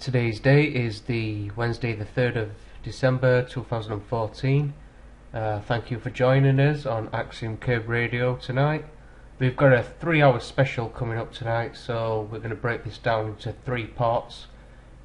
Today's date is the Wednesday the 3rd of December 2014. Thank you for joining us on Axiom Curb Radio tonight. We've got a 3-hour special coming up tonight, so we're going to break this down into 3 parts.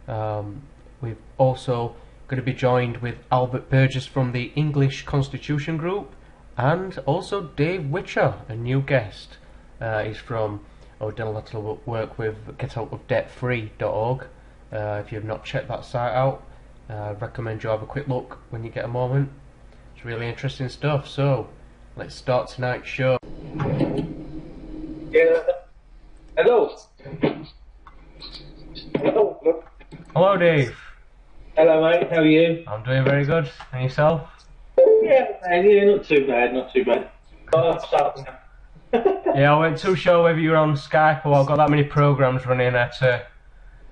We've also going to be joined with Albert Burgess from the English Constitution Group, and also Dave Witcher, a new guest. He's from, done a lot of work with getoutofdebtfree.org. If you've not checked that site out, I recommend you have a quick look when you get a moment. It's really interesting stuff. So let's start tonight's show. Yeah. Hello. Hello. Hello, Dave. Hello, mate. How are you? I'm doing very good. And yourself? Yeah, man. Yeah, not too bad. Not too bad. Yeah, I weren't too sure whether you were on Skype or I've got that many programs running. I had to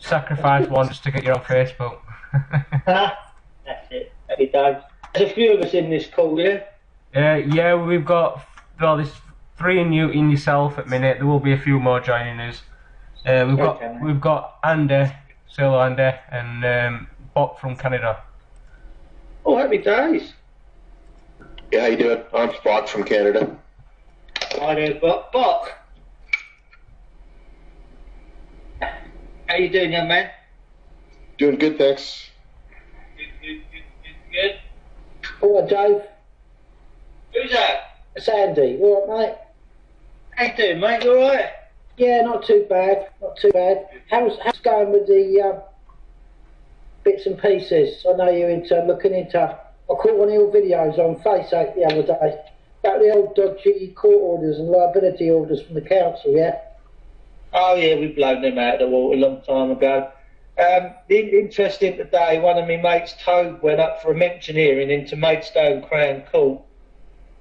sacrifice one just to get you on Facebook. That's it. Happy days. There's a few of us in this call, yeah? Yeah, we've got there's 3 in yourself at the minute. There will be a few more joining us. We've got Andy, Solo Andy, and Bob from Canada. Oh, happy days. Yeah, how you doing? I'm Spock from Canada. Hi there, Bob. How you doing, young man? Doing good, thanks. Good. All right, Dave. Who's that? It's Andy. All right, mate? How you doing, mate? You alright? Yeah, not too bad. Not too bad. How's going with the bits and pieces? I know you're looking into. I caught one of your videos on Facebook the other day about the old dodgy court orders and liability orders from the council. Yeah. Oh yeah, we've blown them out of the water a long time ago. Interesting today, one of my mates, Toad, went up for a mention hearing into Maidstone Crown Court,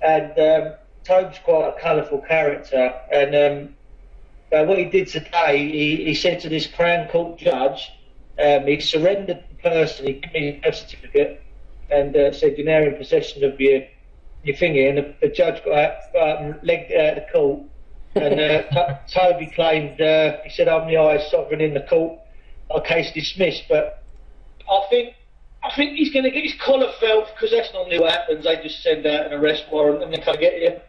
and Toad's quite a colourful character, and what he did today, he said to this Crown Court judge, he surrendered the person, he gave me his birth certificate, and said, you're now in possession of your thingy, and the judge got out and legged it out of the court. And Toby claimed, he said, I'm the highest sovereign in the court, our case dismissed. But I think he's going to get his collar felt, because that's normally what happens. They just send out an arrest warrant and they can't get you.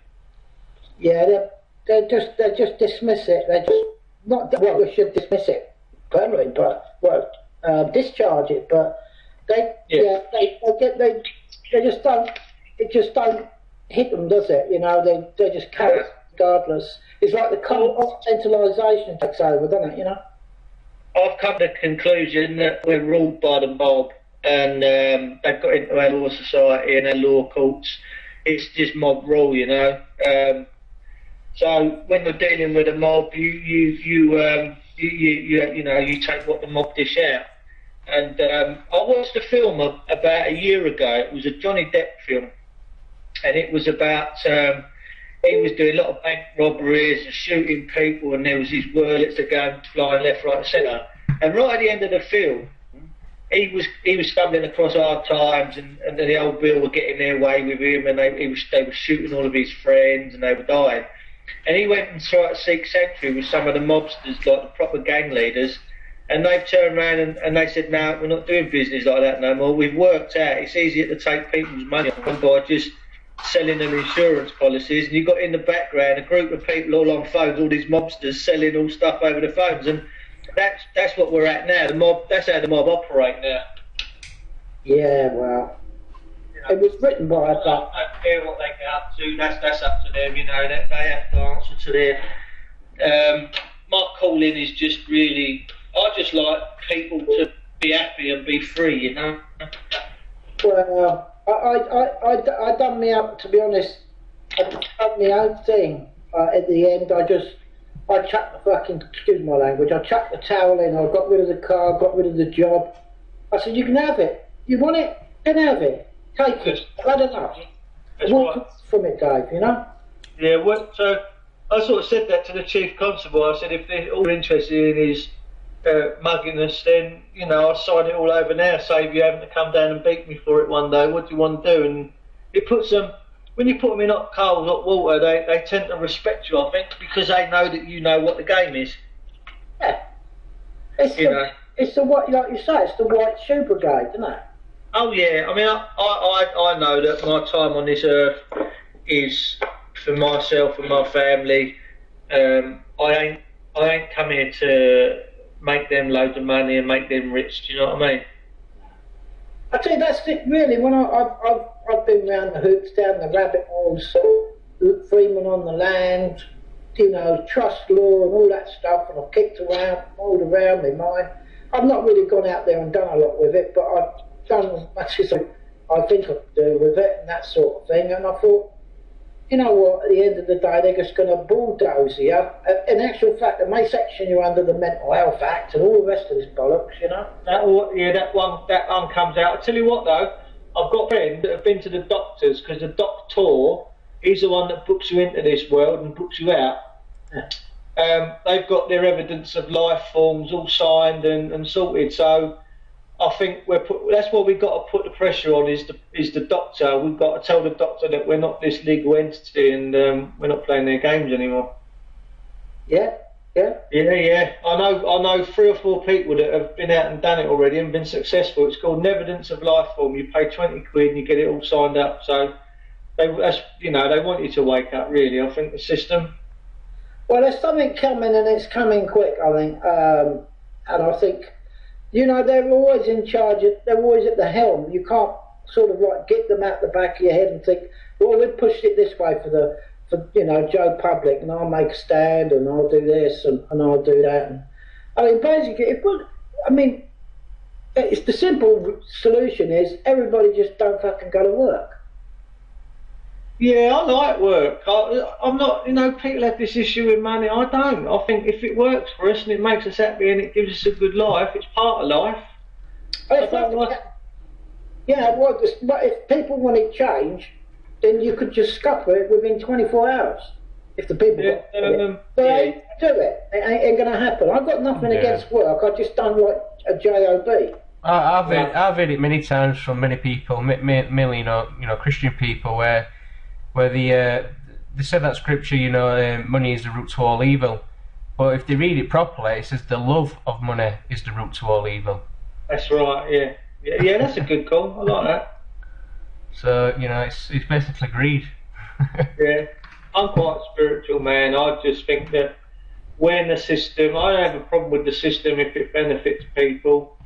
Yeah, they just dismiss it. They just we should dismiss it permanently, but discharge it. But they just don't. It just don't hit them, does it? You know, they just carry it regardless. It's like the compartmentalisation takes over, doesn't it? You know. I've come to the conclusion that we're ruled by the mob, and they've got into our law society and our law courts. It's just mob rule, you know. So when you're dealing with a mob, you take what the mob dish out. And I watched a film about a year ago. It was a Johnny Depp film, and it was about. He was doing a lot of bank robberies and shooting people, and there was his wallets that go flying left, right, and centre. And right at the end of the film, he was stumbling across hard times, and the old Bill were getting their way with him, and they were shooting all of his friends, and they were dying. And he went and tried to seek sanctuary with some of the mobsters, like the proper gang leaders, and they've turned around and they said, no, we're not doing business like that no more. We've worked out it's easier to take people's money by just selling them insurance policies, and you've got in the background a group of people all on phones, all these mobsters selling all stuff over the phones, and that's what we're at now. The mob, that's how the mob operate now. Yeah, well, you know, it was written by I don't care what they get up to. That's up to them. You know, they have to answer to their. My calling is just really. I just like people to be happy and be free. You know. Well. I done me up, to be honest. I done my own thing. At the end, I chucked the fucking, excuse my language, I chucked the towel in, I got rid of the car, got rid of the job. I said, you can have it. You want it? Then have it. Take it. I've had enough. Walk from it, Dave, you know? Yeah, so I sort of said that to the Chief Constable. I said, if they're all interested in his mugging us, then, you know, I'll sign it all over now, save you having to come down and beat me for it one day. What do you want to do? And it puts them, when you put them in hot coals, hot water, they tend to respect you, I think, because they know that you know what the game is. Yeah. It's it's the what, like you say, it's the white shoe brigade, isn't it? Oh yeah, I mean, I know that my time on this earth is for myself and my family. I ain't come here to make them loads of money and make them rich. Do you know what I mean? I tell you, that's it really. When I've been round the hoops, down the rabbit holes, Freeman on the land, you know, trust law and all that stuff, and I've kicked around, all around my mind. I've not really gone out there and done a lot with it, but I've done as much as I think I could do with it and that sort of thing. And I thought, you know what, at the end of the day, they're just going to bulldoze you. In actual fact, they may section you under the Mental Health Act and all the rest of this bollocks, you know. That one comes out. I tell you what, though, I've got friends that have been to the doctors, because the doctor, he's the one that books you into this world and books you out. They've got their evidence of life forms all signed and sorted, so I think that's what we've got to put the pressure on, is the doctor. We've got to tell the doctor that we're not this legal entity and we're not playing their games anymore. Yeah. I know 3 or 4 people that have been out and done it already and been successful. It's called an evidence of life form. You pay 20 quid and you get it all signed up. So they want you to wake up, really. I think the system. Well, there's something coming, and it's coming quick, I think. And I think, you know, they're always in charge. They're always at the helm. You can't sort of like get them out the back of your head and think, well, we've pushed it this way for you know, Joe Public, and I'll make a stand, and I'll do this, and I'll do that. And I mean, basically, it's the simple solution is everybody just don't fucking go to work. Yeah, I like work. I'm not, you know, people have this issue with money. I don't. I think if it works for us and it makes us happy and it gives us a good life, it's part of life. Yeah, well, but if people wanted change, then you could just scupper it within 24 hours. If the people do it, it ain't going to happen. I've got nothing against work. I just don't like a job. I've heard it many times from many people, mainly you know Christian people, where they said that scripture, you know, money is the root to all evil. But if they read it properly, it says the love of money is the root to all evil. That's right. Yeah. That's a good call. I like that. So, you know, it's basically greed. Yeah, I'm quite a spiritual man. I just think that when the system, I don't have a problem with the system if it benefits people,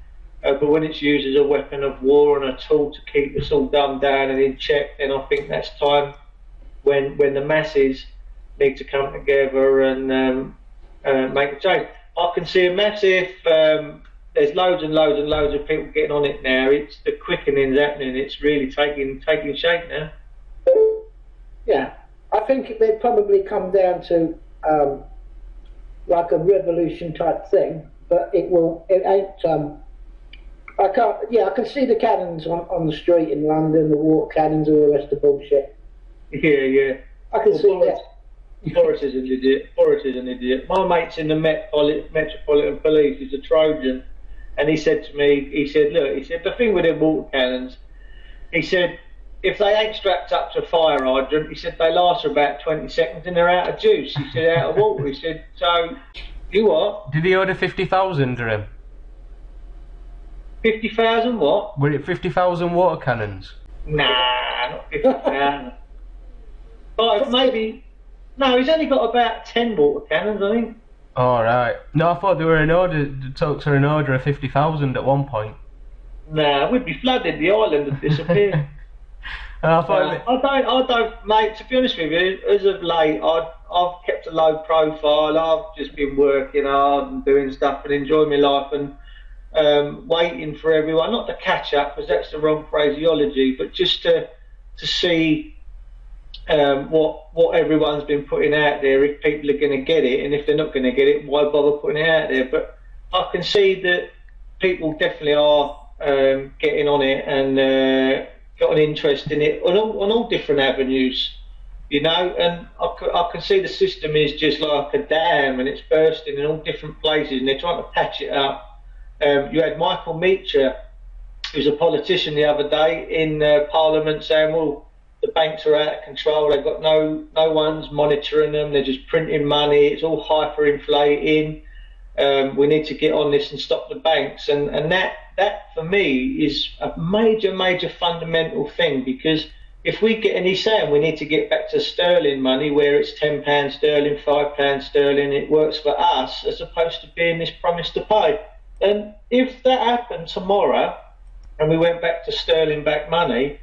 but when it's used as a weapon of war and a tool to keep us all dumbed down and in check, then I think that's time when the masses need to come together and make a change. I can see a massive. There's loads and loads and loads of people getting on it now. It's the quickening's happening. It's really taking shape now. Yeah, I think it may probably come down to like a revolution type thing, but it ain't. I can see the cannons on the street in London, the water cannons, all the rest of the bullshit. Yeah. I can see that. Boris is an idiot. My mate's in the Metropolitan Police. He's a Trojan. And he said to me, look, the thing with them water cannons, he said, if they ain't strapped up to a fire hydrant, he said, they last for about 20 seconds and they're out of juice. He said, out of water. He said, so, you what? Did he order 50,000 for him? 50,000 what? Were it 50,000 water cannons? Nah, not 50,000. But maybe, no, he's only got about 10 water cannons, I think. Oh, right. No, I thought they were talks were an order of 50,000 at one point. Nah, we'd be flooded. The island would disappear. I don't, mate. To be honest with you, as of late, I've kept a low profile. I've just been working hard and doing stuff and enjoying my life and waiting for everyone, not to catch up because that's the wrong phraseology, but just to see. What everyone's been putting out there, if people are going to get it, and if they're not going to get it, why bother putting it out there? But I can see that people definitely are getting on it and got an interest in it on all different avenues, you know. And I can see the system is just like a dam and it's bursting in all different places, and they're trying to patch it up. You had Michael Meacher, who's a politician, the other day in Parliament saying, well, the banks are out of control, they've got no one's monitoring them, they're just printing money, it's all hyperinflating, we need to get on this and stop the banks. And that for me is a major fundamental thing, because if we get, and he's saying we need to get back to sterling money where it's £10 sterling, £5 sterling, it works for us, as opposed to being this promise to pay. And if that happened tomorrow and we went back to sterling back money,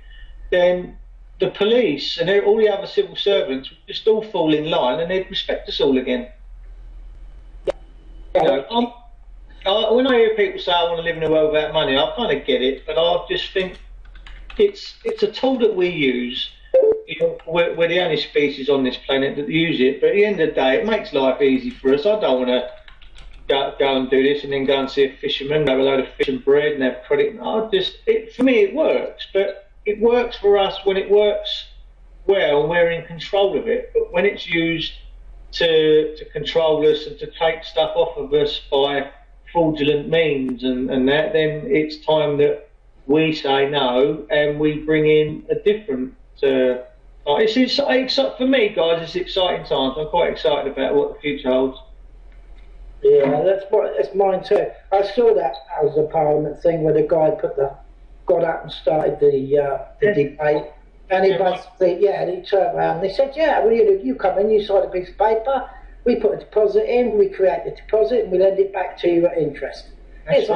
then the police and all the other civil servants would just all fall in line and they'd respect us all again. You know, when I hear people say I want to live in a world without money, I kind of get it, but I just think it's a tool that we use. You know, we're the only species on this planet that use it, but at the end of the day, it makes life easy for us. I don't want to go and do this and then go and see a fisherman, have a load of fish and bread and have credit. For me, it works, but it works for us when it works well and we're in control of it. But when it's used to control us and to take stuff off of us by fraudulent means and that, then it's time that we say no and we bring in a different. It's for me, guys. It's exciting times. I'm quite excited about what the future holds. Yeah, that's mine too. I saw that House of Parliament thing where the guy got up and started the debate, and he basically, and he turned around and he said, well, you come in, you sign a piece of paper, we put a deposit in, we create the deposit, and we lend it back to you at interest. It's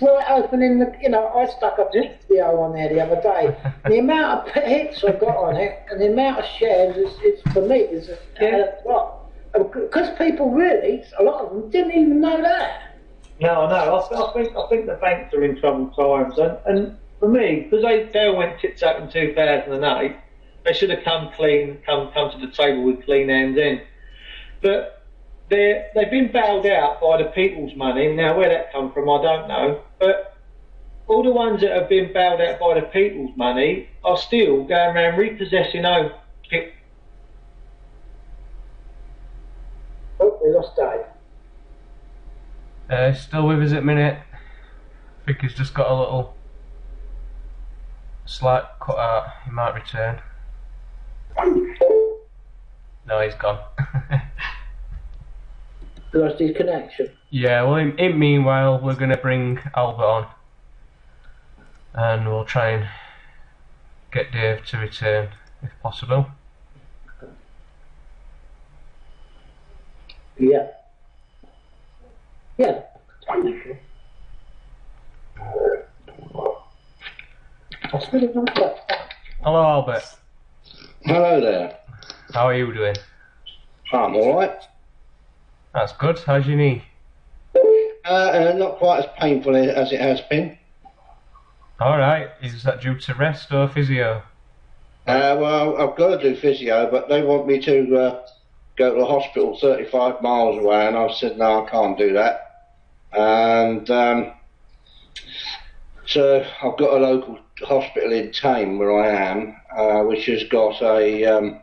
right open in the, I stuck a video on there the other day. The amount of hits I got on it and the amount of shares is for me is a lot. Because people really, a lot of them didn't even know that. No, I think the banks are in troubled times, and for me, because they all went tits up in 2008, they should have come to the table with clean hands in. But they've been bailed out by the people's money. Now, where that come from, I don't know. But all the ones that have been bailed out by the people's money are still going around repossessing home. Oh, we lost Dave. Still with us at minute. I think he's just got a little slight cut out. He might return. No, he's gone. Lost his connection. Yeah, well, in meanwhile, we're going to bring Albert on. And we'll try and get Dave to return, if possible. Yeah. Yeah. Hello, Albert. Hello there. How are you doing? I'm alright. That's good. How's your knee? Not quite as painful as it has been. Alright. Is that due to rest or physio? Well, I've got to do physio, but they want me to go to the hospital 35 miles away, and I've said no, I can't do that. And so I've got a local hospital in Tame where I am, which has got a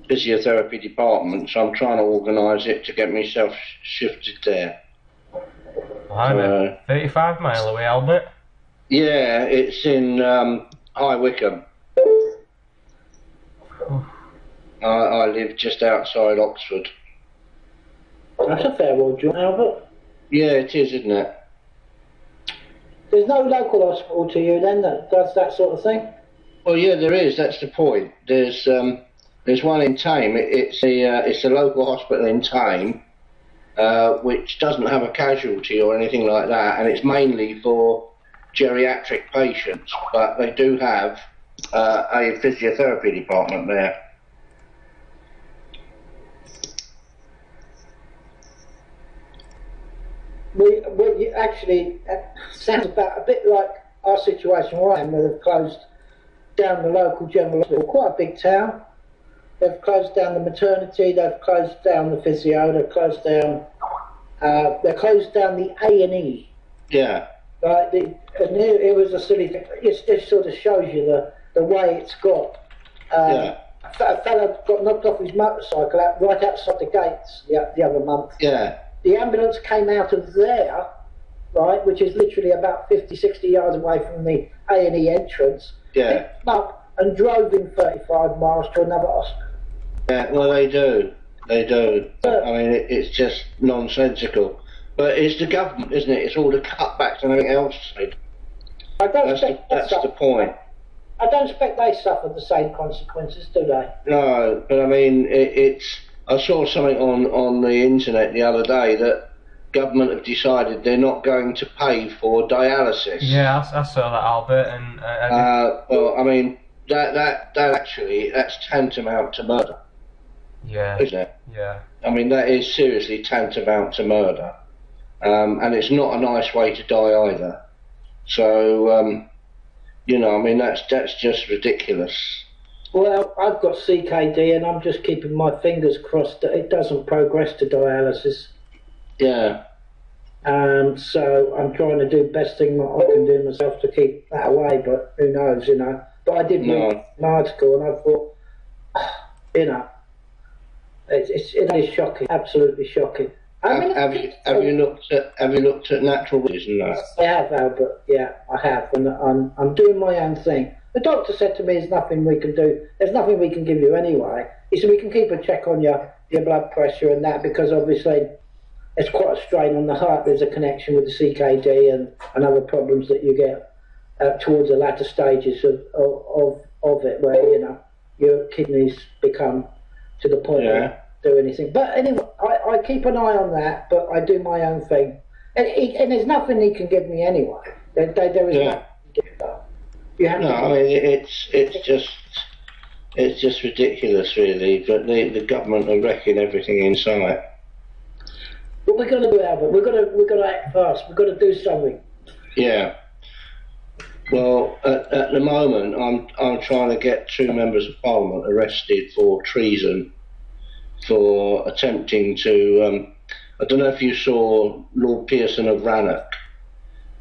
physiotherapy department, so I'm trying to organise it to get myself shifted there. I'm 35 mile away, Albert. Yeah, it's in High Wycombe. I live just outside Oxford. That's a fair old job, Albert. Yeah, it is, isn't it? There's no local hospital to you then that does that sort of thing? Well, yeah, there is. That's the point. There's one in Tame. It's a local hospital in Tame, which doesn't have a casualty or anything like that, and it's mainly for geriatric patients. But they do have a physiotherapy department there. We actually sounds about a bit like our situation where I am, where they've closed down the local general hospital, quite a big town. They've closed down the maternity, they've closed down the physio, they've closed down the A&E. Yeah. It was a silly thing. It sort of shows you the way it's got. A fella got knocked off his motorcycle right outside the gates the other month. Yeah. The ambulance came out of there, right, which is literally about 50, 60 yards away from the A&E entrance. Yeah. Picked him up and drove him 35 miles to another hospital. Yeah, well, they do. They do. I mean, it's just nonsensical. But it's the government, isn't it? It's all the cutbacks and everything else. That's the point. I don't expect they suffer the same consequences, do they? No, but I mean, I saw something on the internet the other day that government have decided they're not going to pay for dialysis. Yeah, I saw that, Albert, and well, I mean, that's tantamount to murder. Yeah. Isn't it? Yeah. I mean, that is seriously tantamount to murder. And it's not a nice way to die either. So, you know, I mean, that's just ridiculous. Well, I've got CKD and I'm just keeping my fingers crossed that it doesn't progress to dialysis. Yeah. So I'm trying to do the best thing that I can do myself to keep that away, but who knows, you know. But I did read an article and I thought, you know, it is shocking, absolutely shocking. I mean, have you looked at natural reason? I have, Albert. Yeah, I have, and I'm doing my own thing. The doctor said to me, "There's nothing we can do. There's nothing we can give you anyway." He said, "We can keep a check on your blood pressure and that because obviously it's quite a strain on the heart. There's a connection with the CKD and other problems that you get towards the latter stages of it, where you know your kidneys become to the point where do anything." But anyway, I keep an eye on that, but I do my own thing, and there's nothing he can give me anyway. There is nothing to give that. I mean it's just ridiculous, really. But the government are wrecking everything in sight. But we're going to do, Albert. We've got to act fast. We've got to do something. Yeah. Well, at the moment, I'm trying to get 2 members of Parliament arrested for treason, for attempting to. I don't know if you saw Lord Pearson of Rannoch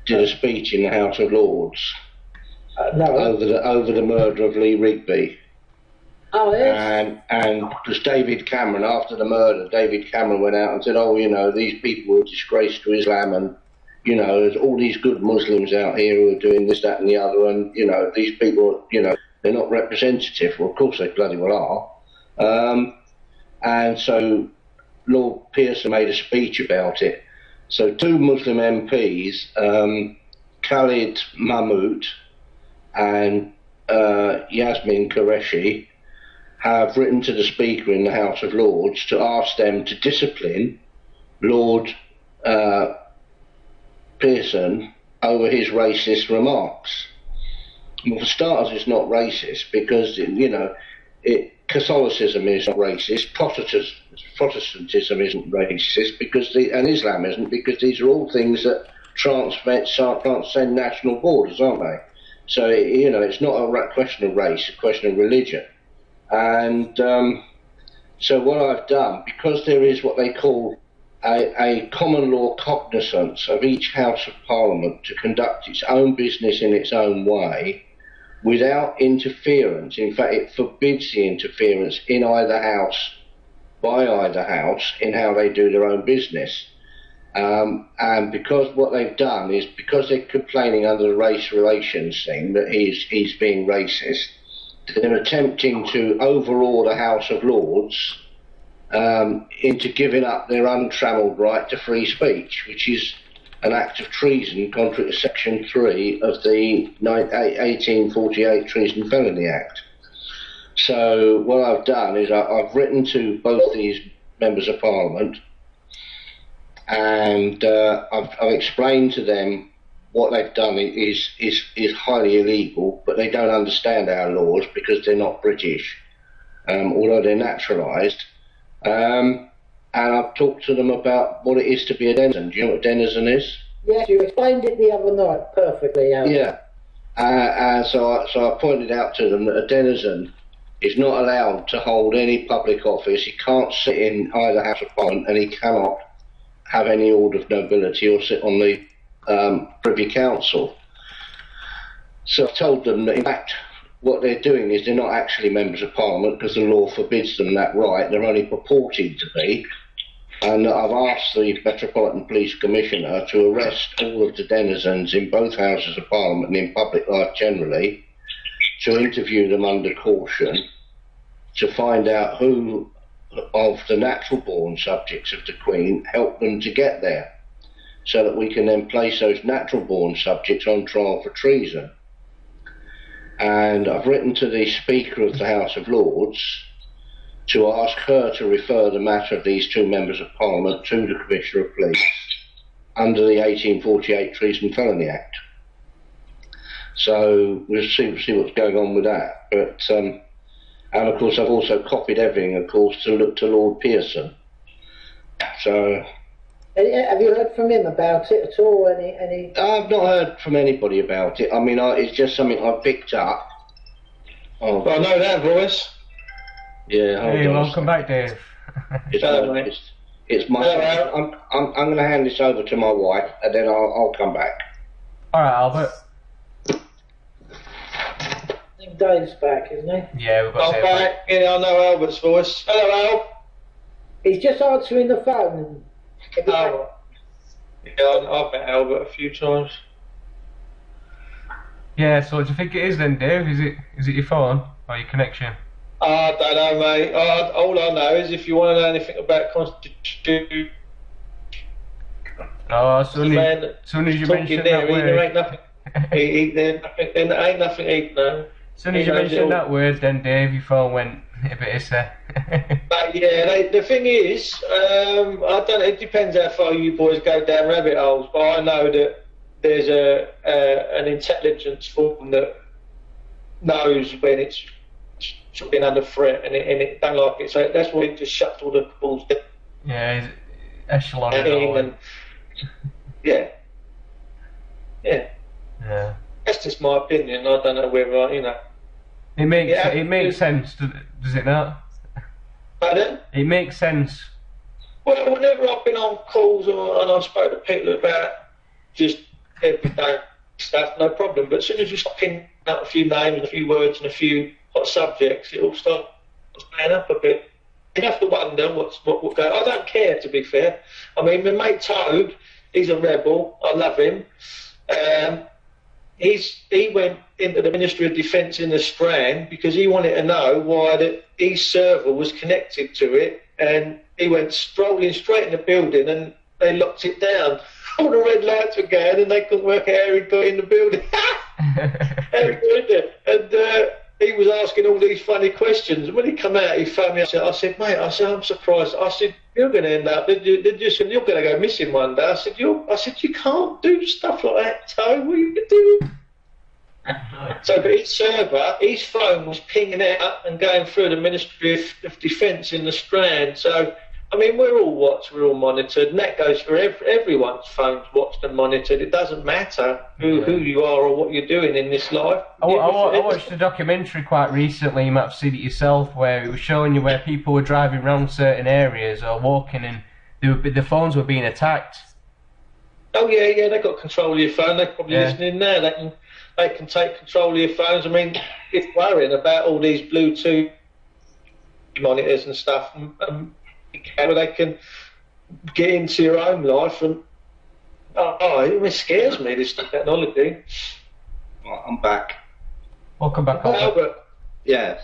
did a speech in the House of Lords over the murder of Lee Rigby. Oh, yes. And because David Cameron, after the murder, David Cameron went out and said, "Oh, you know, these people were a disgrace to Islam, and you know, there's all these good Muslims out here who are doing this, that, and the other, and you know, these people, you know, they're not representative." Well, of course they bloody well are. And so Lord Pearson made a speech about it. So 2 Muslim MPs, Khalid Mahmood and Yasmin Qureshi, have written to the Speaker in the House of Lords to ask them to discipline Lord Pearson over his racist remarks. Well, for starters, it's not racist because, you know, Catholicism is not racist, Protestantism isn't racist, and Islam isn't, because these are all things that transcend national borders, aren't they? So, you know, it's not a question of race, it's a question of religion. And so what I've done, because there is what they call a common law cognizance of each House of Parliament to conduct its own business in its own way, without interference. In fact, it forbids the interference in either house, by either house, in how they do their own business. And because what they've done is, because they're complaining under the race relations thing that he's being racist, they're attempting to overawe the House of Lords into giving up their untrammelled right to free speech, which is an act of treason contrary to Section 3 of the 1848 Treason Felony Act. So what I've done is I've written to both these members of Parliament, and I've explained to them what they've done is highly illegal, but they don't understand our laws because they're not British, although they're naturalised. And I've talked to them about what it is to be a denizen. Do you know what a denizen is? Yes, you explained it the other night perfectly, Alan. Yeah. And so I pointed out to them that a denizen is not allowed to hold any public office. He can't sit in either House of Parliament, and he cannot have any order of nobility or sit on the Privy Council. So I've told them that, in fact, what they're doing is they're not actually members of Parliament because the law forbids them that right. They're only purported to be. And I've asked the Metropolitan Police Commissioner to arrest all of the denizens in both Houses of Parliament and in public life generally, to interview them under caution, to find out who of the natural-born subjects of the Queen, help them to get there, so that we can then place those natural-born subjects on trial for treason. And I've written to the Speaker of the House of Lords to ask her to refer the matter of these two members of Parliament to the Commissioner of Police under the 1848 Treason Felony Act. So we'll see what's going on with that. But and of course I've also copied everything, of course, to Lord Pearson. So have you heard from him about it at all? Any? I've not heard from anybody about it. I mean, it's just something I picked up. Oh, I know that voice. Yeah. Hey, welcome back, Dave. It's my. I'm going to hand this over to my wife, and then I'll come back. All right, Albert. I think Dave's back, isn't he? Yeah, we've got I'm Dave back. Yeah, I know Albert's voice. Hello, Al. He's just answering the phone. Oh. Yeah, I've met Albert a few times. Yeah, so what do you think it is then, Dave? Is it your phone or your connection? I don't know, mate. All I know is if you want to know anything about Constitution, Oh, as soon as you mention that word, there ain't nothing. There ain't nothing he know. As soon as you mentioned that word, then Dave, your phone went a bit hissy. But yeah, the thing is, I don't know, it depends how far you boys go down rabbit holes, but I know that there's an intelligence form that knows when it's been under threat and it don't like it, so that's why it just shuts all the calls down. Yeah, echelon it all. And yeah. That's just my opinion. I don't know whether It makes sense, does it not? Pardon? It makes sense. Well, whenever I've been on calls and I've spoken to people about just everyday stuff, no problem. But as soon as you start picking out a few names and a few words and a few hot subjects, it all starts playing up a bit. You have to wonder what will go. I don't care, to be fair. I mean, my mate Toad, he's a rebel. I love him. He went into the Ministry of Defence in the Strand because he wanted to know why his server was connected to it, and he went strolling straight in the building and they locked it down. All the red lights were going and they couldn't work out how he got in the building. And he was asking all these funny questions. And when he come out, he phoned me. I said, mate, I'm surprised. I said, you're going to end up, you're going to go missing one day. I said, you can't do stuff like that, Toe. What are you doing? So, but his server, his phone was pinging out and going through the Ministry of Defence in the Strand. So, I mean, we're all watched, we're all monitored, and that goes for everyone's phone's watched and monitored. It doesn't matter who you are or what you're doing in this life. I watched a documentary quite recently, you might have seen it yourself, where it was showing you where people were driving around certain areas or walking and the phones were being attacked. Oh yeah, they got control of your phone. They're probably listening now. They can take control of your phones. I mean, it's worrying about all these Bluetooth monitors and stuff, where they can get into your own life, and it scares me, this technology. Right, I'm back. Welcome back, Albert. Yes.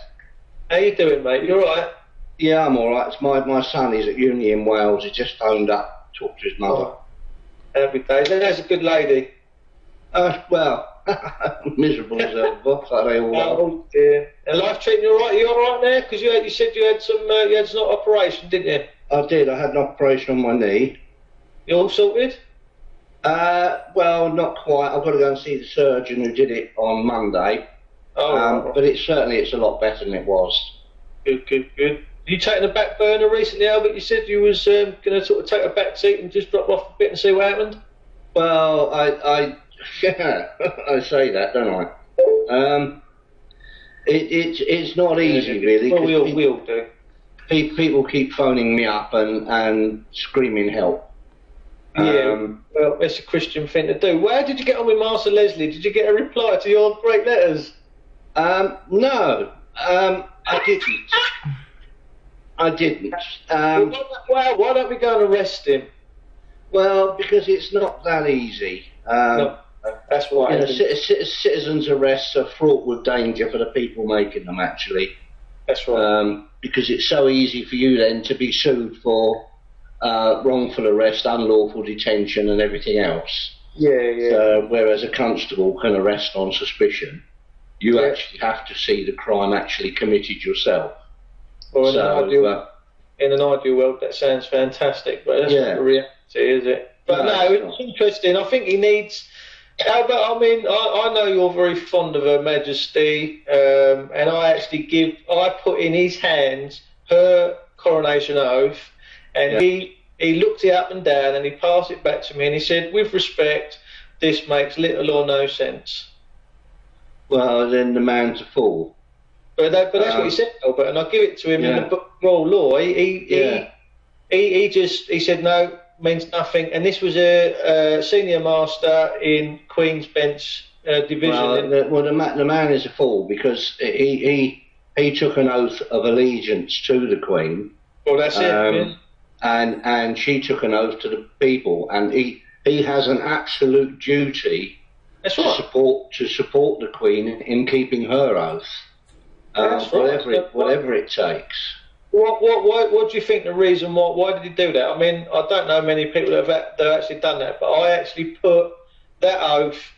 How you doing, mate? You alright? Yeah, I'm alright. It's my son, he's at uni in Wales. He just phoned up, talked to his mother. Every day. There's a good lady. Well, miserable as a box, like they all are. Oh dear. And life treating you alright? You alright there? Because you said you had some operation, didn't you? I did. I had an operation on my knee. You all sorted? Well, not quite. I've got to go and see the surgeon who did it on Monday. Oh, but it's a lot better than it was. Good. You taken a back burner recently, Albert? You said you was going to sort of take a back seat and just drop off a bit and see what happened? Well, I say that, don't I? It's not easy, really. Well, we all do. People keep phoning me up and screaming help. Yeah, well, it's a Christian thing to do. Well, how did you get on with Master Leslie? Did you get a reply to your great letters? No, I didn't. I didn't. Why don't we go and arrest him? Well, because it's not that easy. No, that's why. Citizens' arrests are fraught with danger for the people making them, actually. That's right. Because it's so easy for you then to be sued for wrongful arrest, unlawful detention, and everything else. Yeah. So, whereas a constable can arrest on suspicion, you actually have to see the crime actually committed yourself. Well, in an ideal world, that sounds fantastic, but that's not the reality, is it? But no, it's interesting. I think he needs... Albert, I mean, I know you're very fond of Her Majesty, and I put in his hands her coronation oath, and he looked it up and down, and he passed it back to me, and he said, with respect, this makes little or no sense. Well, then the man's a fool. But that's what he said, Albert, and I give it to him in the book of Royal Law. He said no, means nothing, and this was a senior master in Queen's Bench division. Well, the man is a fool because he took an oath of allegiance to the Queen. Well, that's it. And she took an oath to the people, and he has an absolute duty to support the Queen in keeping her oath. Whatever it takes. What do you think the reason? Why did he do that? I mean, I don't know many people that have actually done that, but I actually put that oath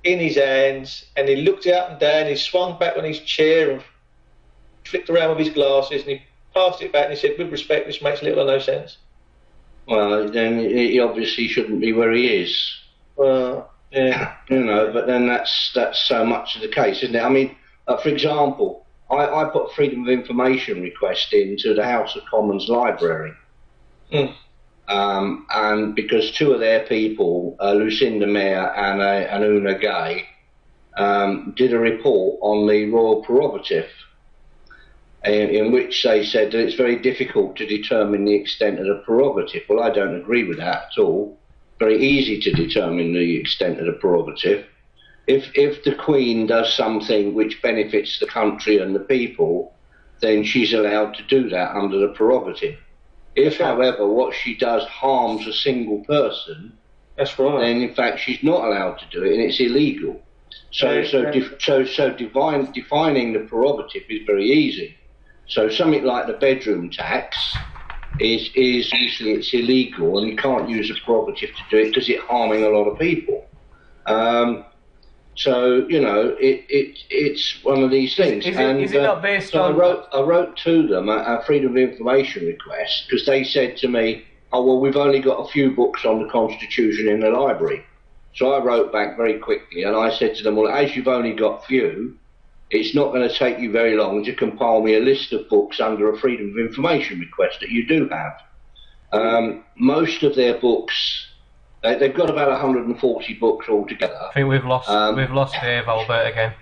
in his hands, and he looked it up and down. He swung back on his chair and flicked around with his glasses, and he passed it back and he said, "With respect, this makes little or no sense." Well, then he obviously shouldn't be where he is. Well, yeah, but then that's so much of the case, isn't it? I mean, for example. I put a Freedom of Information request into the House of Commons Library. And because two of their people, Lucinda Mayer and Una Gay, did a report on the royal prerogative, in which they said that it's very difficult to determine the extent of the prerogative. Well, I don't agree with that at all. Very easy to determine the extent of the prerogative. If the Queen does something which benefits the country and the people, then she's allowed to do that under the prerogative. If, however, what she does harms a single person, that's right, then in fact she's not allowed to do it, and it's illegal. So defining the prerogative is very easy. So something like the bedroom tax is usually it's illegal, and you can't use a prerogative to do it because it's harming a lot of people. So it's one of these things. Is it not based on? I wrote to them a Freedom of Information request because they said to me, "Oh well, we've only got a few books on the Constitution in the library." So I wrote back very quickly and I said to them, "Well, as you've only got few, it's not going to take you very long to compile me a list of books under a Freedom of Information request that you do have." Most of their books. They've got about 140 books altogether. I think we've lost Dave, Albert, again.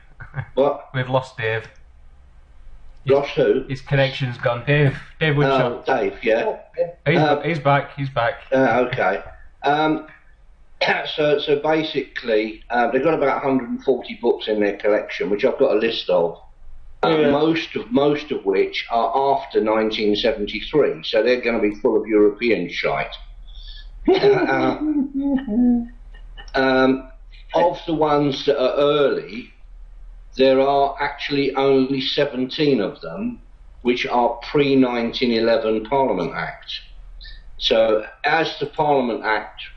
What? We've lost Dave. Lost who? His connection's gone. Dave Woodshop. Dave, yeah. He's back. Okay. So basically, they've got about 140 books in their collection, which I've got a list of. Most of which are after 1973, so they're going to be full of European shite. Of the ones that are early, there are actually only 17 of them which are pre-1911 Parliament Act. So as the Parliament Act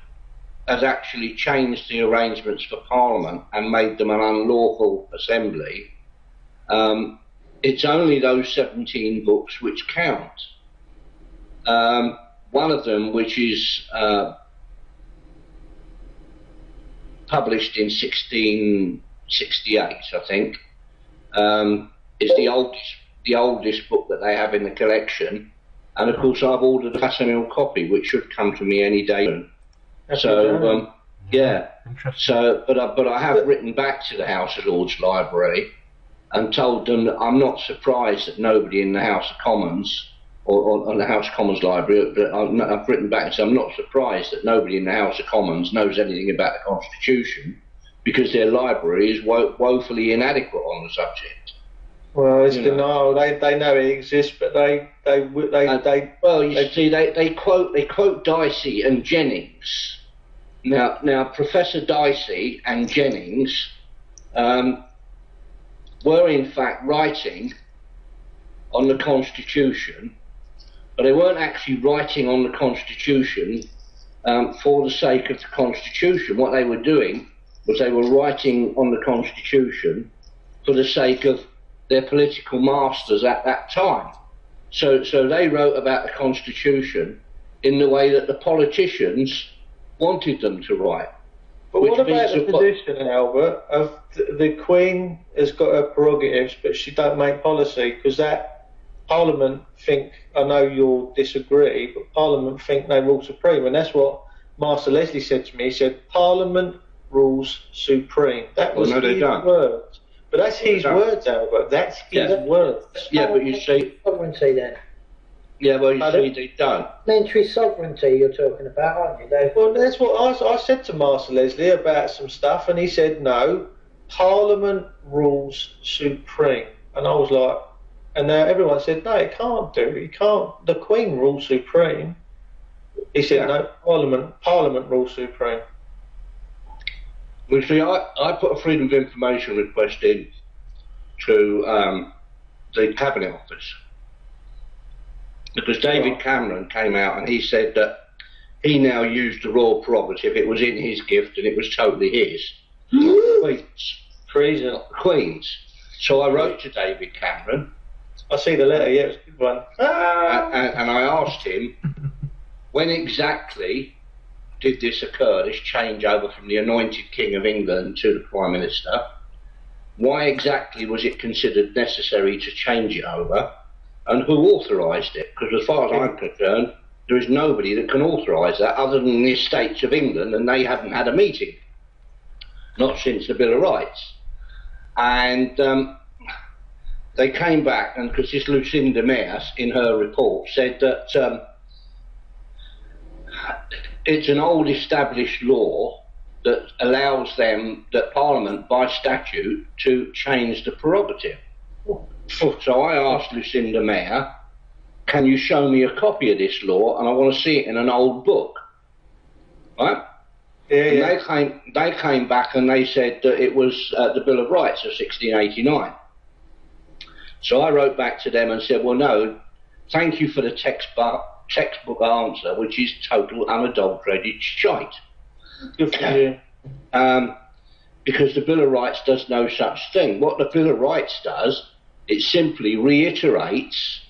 has actually changed the arrangements for Parliament and made them an unlawful assembly, it's only those 17 books which count. One of them, which is published in 1668, I think, is the oldest book that they have in the collection. And of course, I've ordered a facsimile copy, which should come to me any day. So, yeah. So, but I have written back to the House of Lords Library and told them that I'm not surprised that nobody in the House of Commons or on the House of Commons Library, but I've written back and said I'm not surprised that nobody in the House of Commons knows anything about the Constitution, because their library is woefully inadequate on the subject. Well, it's denial. They know it exists, but they quote Dicey and Jennings. Now Professor Dicey and Jennings were in fact writing on the Constitution, but they weren't actually writing on the Constitution for the sake of the Constitution. What they were doing was they were writing on the Constitution for the sake of their political masters at that time. So they wrote about the Constitution in the way that the politicians wanted them to write. But what about the position, Albert, of the Queen has got her prerogatives, but she don't make policy, because that Parliament think, I know you'll disagree, but Parliament think they rule supreme, and that's what Master Leslie said to me. He said, Parliament rules supreme. That was his words. But that's his words, Albert. That's his words. Yeah, but you see... Sovereignty then. Yeah, well, you see, they don't. Parliamentary sovereignty you're talking about, aren't you, Dave? Well, that's what I said to Master Leslie about some stuff, and he said, no, Parliament rules supreme. And I was like... And now everyone said, no, it can't do. It can't. The Queen rules supreme. He said, no, Parliament rules supreme. Well, see, I put a Freedom of Information request in to the Cabinet Office because David Cameron came out and he said that he now used the royal prerogative. It was in his gift and it was totally his. Queen's. So I wrote to David Cameron. I see the letter, yeah, it was a good one. And I asked him, when exactly did this occur, this changeover from the anointed King of England to the Prime Minister? Why exactly was it considered necessary to change it over? And who authorised it? Because as far as I'm concerned, there is nobody that can authorise that other than the Estates of England, and they haven't had a meeting. Not since the Bill of Rights. And they came back, and because this Lucinda Mayers, in her report, said that it's an old established law that allows them, that Parliament, by statute, to change the prerogative. So I asked Lucinda Mayer, can you show me a copy of this law, and I want to see it in an old book. Right? Yeah. And they came back and they said that it was the Bill of Rights of 1689. So I wrote back to them and said, well, no, thank you for the textbook answer, which is total unadulterated shite. Good for you. Because the Bill of Rights does no such thing. What the Bill of Rights does, it simply reiterates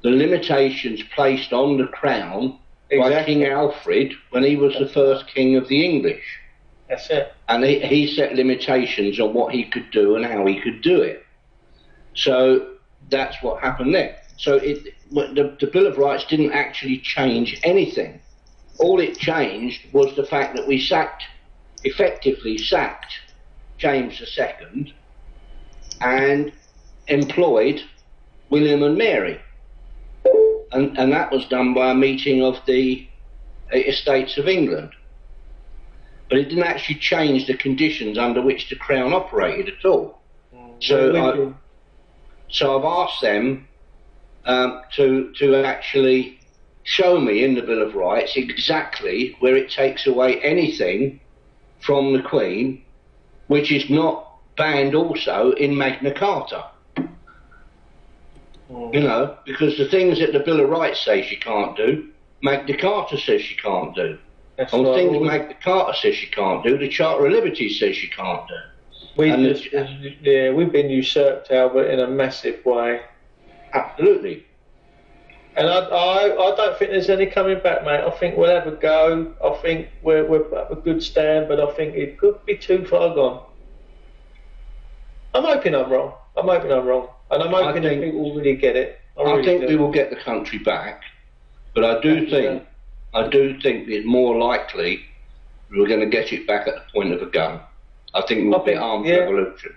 the limitations placed on the crown by King Alfred when he was the first king of the English. That's it. And he set limitations on what he could do and how he could do it. So that's what happened there. So the Bill of Rights didn't actually change anything. All it changed was the fact that we effectively sacked James II and employed William and Mary. And that was done by a meeting of the Estates of England. But it didn't actually change the conditions under which the Crown operated at all. So I've asked them to actually show me in the Bill of Rights exactly where it takes away anything from the Queen, which is not banned also in Magna Carta. You know, because the things that the Bill of Rights says she can't do, Magna Carta says she can't do. And things Magna Carta says she can't do, the Charter of Liberties says she can't do. We've been usurped, Albert, in a massive way. Absolutely. And I don't think there's any coming back, mate. I think we'll have a go. I think we're at a good stand, but I think it could be too far gone. I'm hoping I'm wrong. And I'm hoping that people really get it. I think we will get the country back, but I do think it's more likely we're going to get it back at the point of a gun. I think we'll be armed revolution.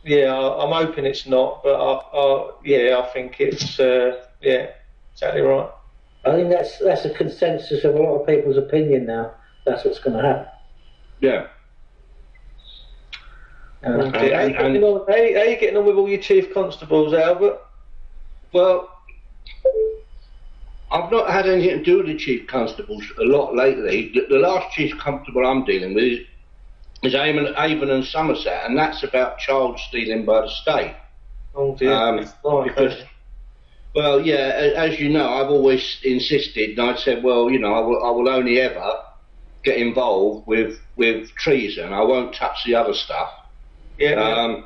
Yeah, I'm hoping it's not, but I think it's exactly right. I think that's a consensus of a lot of people's opinion now. That's what's going to happen. Yeah. How are you getting on with all your chief constables, Albert? Well, I've not had anything to do with the chief constables a lot lately. The last chief constable I'm dealing with is Avon and Somerset, and that's about child stealing by the state. Oh dear. Well, yeah, as you know, I've always insisted, and I'd said, well, you know, I will only ever get involved with treason. I won't touch the other stuff. Yeah.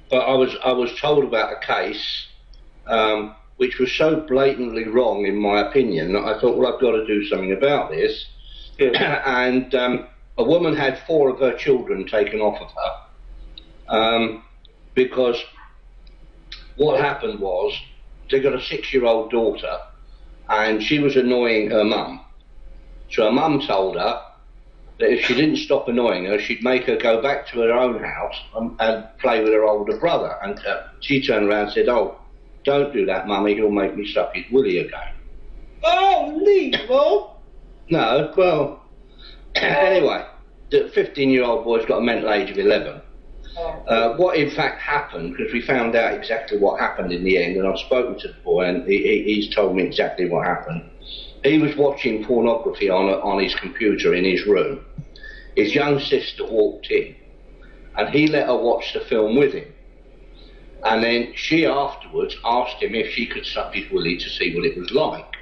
But I was told about a case which was so blatantly wrong, in my opinion, that I thought, well, I've got to do something about this. Yeah. And a woman had 4 of her children taken off of her because what happened was they got a 6-year-old daughter, and she was annoying her mum. So her mum told her that if she didn't stop annoying her, she'd make her go back to her own house and play with her older brother. And she turned around and said, "Oh, don't do that, mummy, he'll make me suck his willy again." Oh, leave, Mum. No, well, anyway, the 15-year-old boy's got a mental age of 11. What in fact happened, because we found out exactly what happened in the end, and I've spoken to the boy and he's told me exactly what happened. He was watching pornography on his computer in his room. His young sister walked in and he let her watch the film with him. And then she afterwards asked him if she could suck his willy to see what it was like.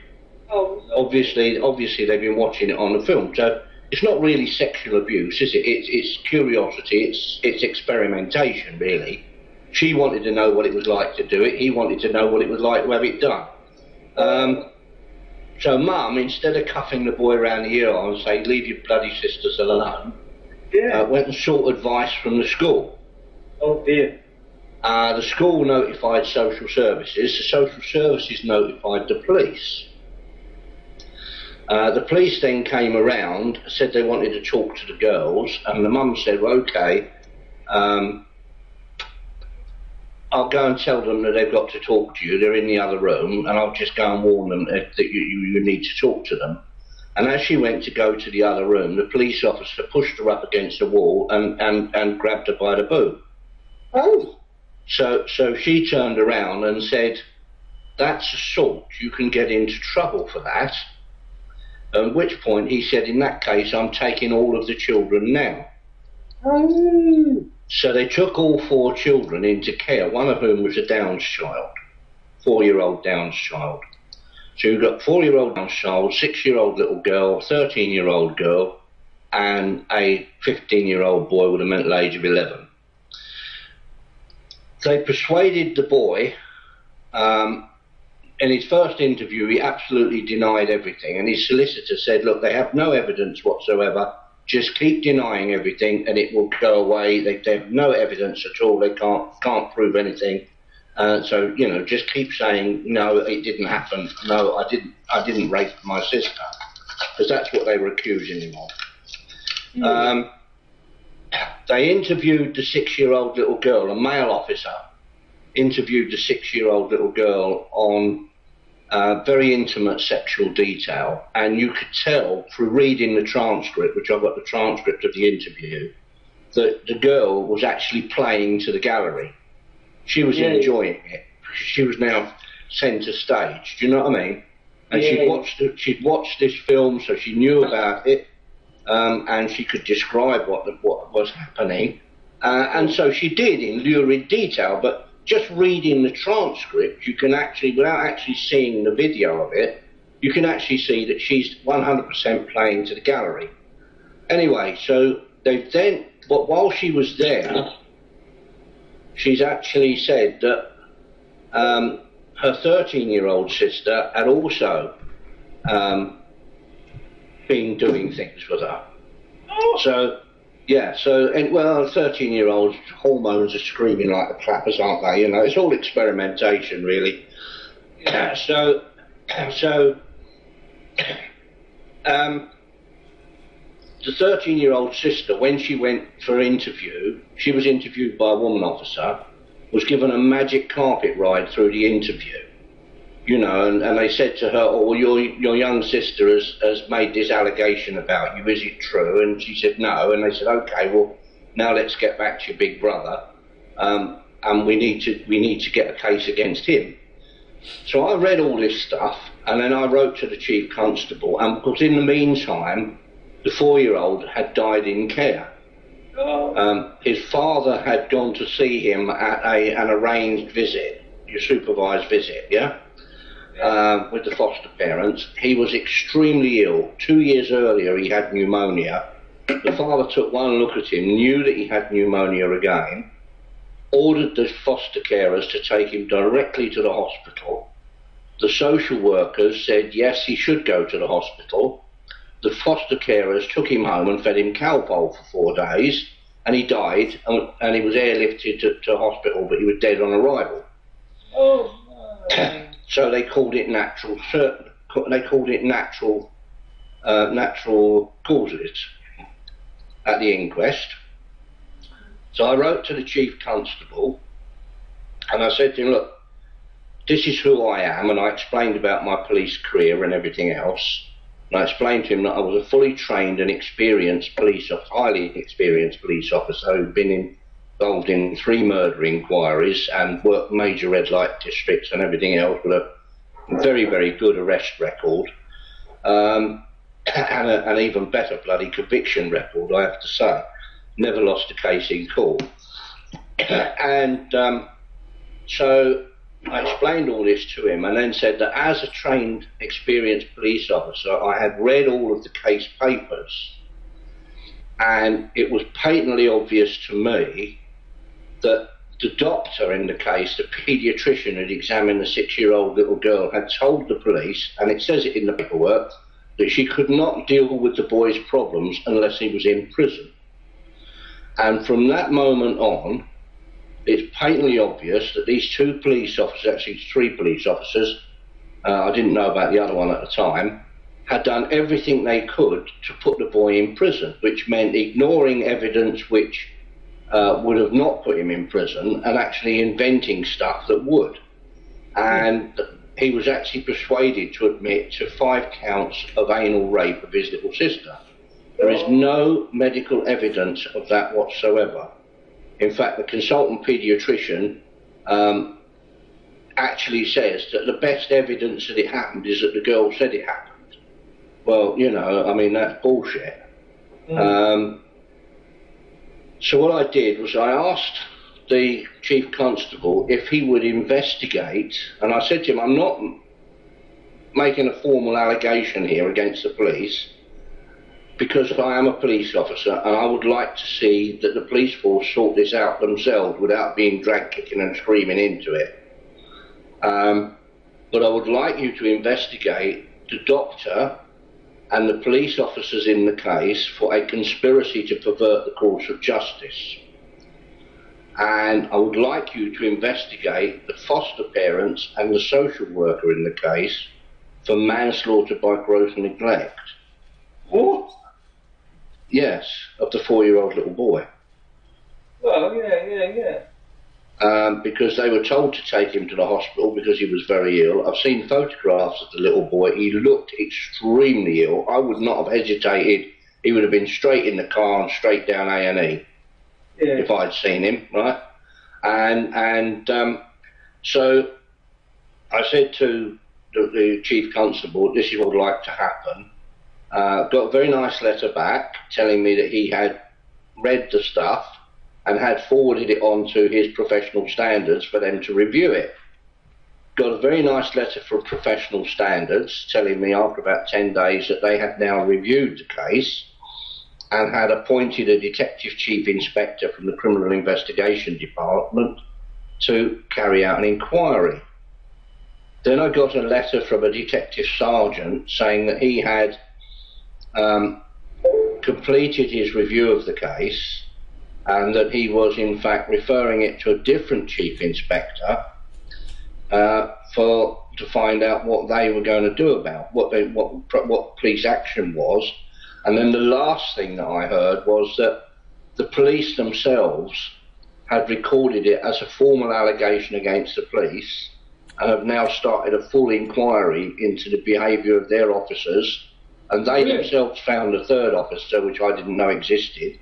Oh, no. Obviously they've been watching it on the film, so it's not really sexual abuse, is it? It's curiosity, it's experimentation, really. She wanted to know what it was like to do it, he wanted to know what it was like to have it done. So Mum, instead of cuffing the boy around the ear and saying, "Leave your bloody sisters alone," went and sought advice from the school. Oh, dear. The school notified social services, the social services notified the police. The police then came around, said they wanted to talk to the girls, and the mum said, "Well, okay, I'll go and tell them that they've got to talk to you, they're in the other room, and I'll just go and warn them that you need to talk to them." And as she went to go to the other room, the police officer pushed her up against the wall and grabbed her by the boob. Oh. So she turned around and said, "That's assault, you can get into trouble for that." At which point he said, "In that case, I'm taking all of the children now." Oh. So they took all 4 children into care, one of whom was a Down's child, 4-year-old Down's child. So you've got 4-year-old Down's child, 6-year-old little girl, 13-year-old girl, and a 15-year-old boy with a mental age of 11. They persuaded the boy. In his first interview, he absolutely denied everything, and his solicitor said, "Look, they have no evidence whatsoever. Just keep denying everything, and it will go away. They have no evidence at all. They can't prove anything. So you know, just keep saying no, it didn't happen. No, I didn't rape my sister," because that's what they were accusing him of. They interviewed the 6-year-old little girl. A male officer interviewed the 6-year-old little girl on very intimate sexual detail, and you could tell through reading the transcript, which I've got the transcript of the interview, that the girl was actually playing to the gallery. She was enjoying it. She was now centre stage. Do you know what I mean? And she'd watched this film, so she knew about it, and she could describe what was happening, and so she did in lurid detail. But just reading the transcript, you can actually, without actually seeing the video of it, you can actually see that she's 100% playing to the gallery. Anyway, so they've then, but while she was there, she's actually said that her 13-year-old sister had also been doing things with her. So, yeah, so, and well, 13-year-olds, hormones are screaming like the clappers, aren't they? You know, it's all experimentation, really. The 13-year-old sister, when she went for interview, she was interviewed by a woman officer, was given a magic carpet ride through the interview. You know, and they said to her, "Oh, well, your young sister has made this allegation about you. Is it true?" And she said no. And they said, "Okay, well, now let's get back to your big brother, and we need to get a case against him." So I read all this stuff, and then I wrote to the chief constable, and because in the meantime, the 4-year-old had died in care. His father had gone to see him at an arranged visit, your supervised visit, yeah. with the foster parents. He was extremely ill. 2 years earlier, he had pneumonia. The father took one look at him, knew that he had pneumonia again, ordered the foster carers to take him directly to the hospital. The social workers said yes, he should go to the hospital. The foster carers took him home and fed him Calpol for 4 days, and he died, and he was airlifted to hospital, but he was dead on arrival. Oh, no. So they called it natural. They called it natural causes at the inquest. So I wrote to the chief constable, and I said to him, look, this is who I am, and I explained about my police career and everything else. And I explained to him that I was a fully trained and experienced highly experienced police officer who'd been involved in 3 murder inquiries and worked major red light districts and everything else, with a very, very good arrest record, and an even better bloody conviction record, I have to say. Never lost a case in court. And so I explained all this to him, and then said that as a trained, experienced police officer, I had read all of the case papers, and it was patently obvious to me that the doctor in the case, the paediatrician who'd examined the 6-year-old little girl, had told the police, and it says it in the paperwork, that she could not deal with the boy's problems unless he was in prison. And from that moment on, it's patently obvious that these 2 police officers, actually 3 police officers, I didn't know about the other one at the time, had done everything they could to put the boy in prison, which meant ignoring evidence which would have not put him in prison, and actually inventing stuff that would. And he was actually persuaded to admit to 5 counts of anal rape of his little sister. There is no medical evidence of that whatsoever. In fact, the consultant paediatrician actually says that the best evidence that it happened is that the girl said it happened. Well, you know, I mean, that's bullshit. So what I did was I asked the chief constable if he would investigate, and I said to him, I'm not making a formal allegation here against the police, because I am a police officer, and I would like to see that the police force sort this out themselves without being dragged kicking and screaming into it. But I would like you to investigate the doctor and the police officers in the case for a conspiracy to pervert the course of justice. And I would like you to investigate the foster parents and the social worker in the case for manslaughter by gross neglect. What? Yes, of the 4-year-old little boy. Well, yeah. Because they were told to take him to the hospital because he was very ill. I've seen photographs of the little boy. He looked extremely ill. I would not have hesitated. He would have been straight in the car and straight down A&E if I'd seen him, right? And so I said to the chief constable, this is what would like to happen. Got a very nice letter back telling me that he had read the stuff and had forwarded it on to his professional standards for them to review it. Got a very nice letter from professional standards telling me after about 10 days that they had now reviewed the case and had appointed a detective chief inspector from the criminal investigation department to carry out an inquiry. Then I got a letter from a detective sergeant saying that he had completed his review of the case and that he was in fact referring it to a different chief inspector to find out what they were going to do about what police action was. And then the last thing that I heard was that the police themselves had recorded it as a formal allegation against the police and have now started a full inquiry into the behaviour of their officers, and they themselves found a 3rd officer which I didn't know existed.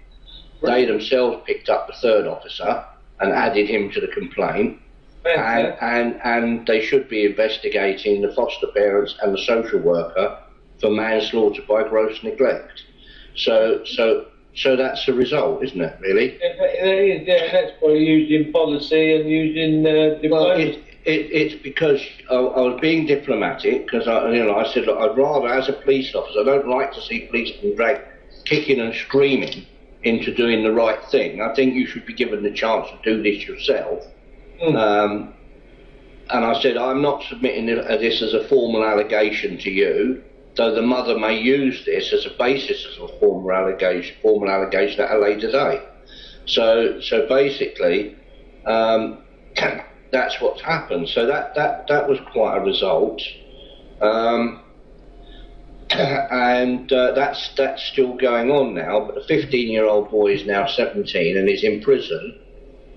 They themselves picked up the 3rd officer and added him to the complaint, and they should be investigating the foster parents and the social worker for manslaughter by gross neglect. So that's the result, isn't it, really? Yeah, that's why used in policy and used in diplomacy. Well, it's because I was being diplomatic, because I said, look, I'd rather, as a police officer, I don't like to see policemen dragged kicking and screaming into doing the right thing. I think you should be given the chance to do this yourself. And I said, I'm not submitting this as a formal allegation to you, though the mother may use this as a basis of a formal allegation at a later date. So basically, that's what's happened. So that was quite a result. And that's still going on now, but the 15-year-old boy is now 17 and is in prison,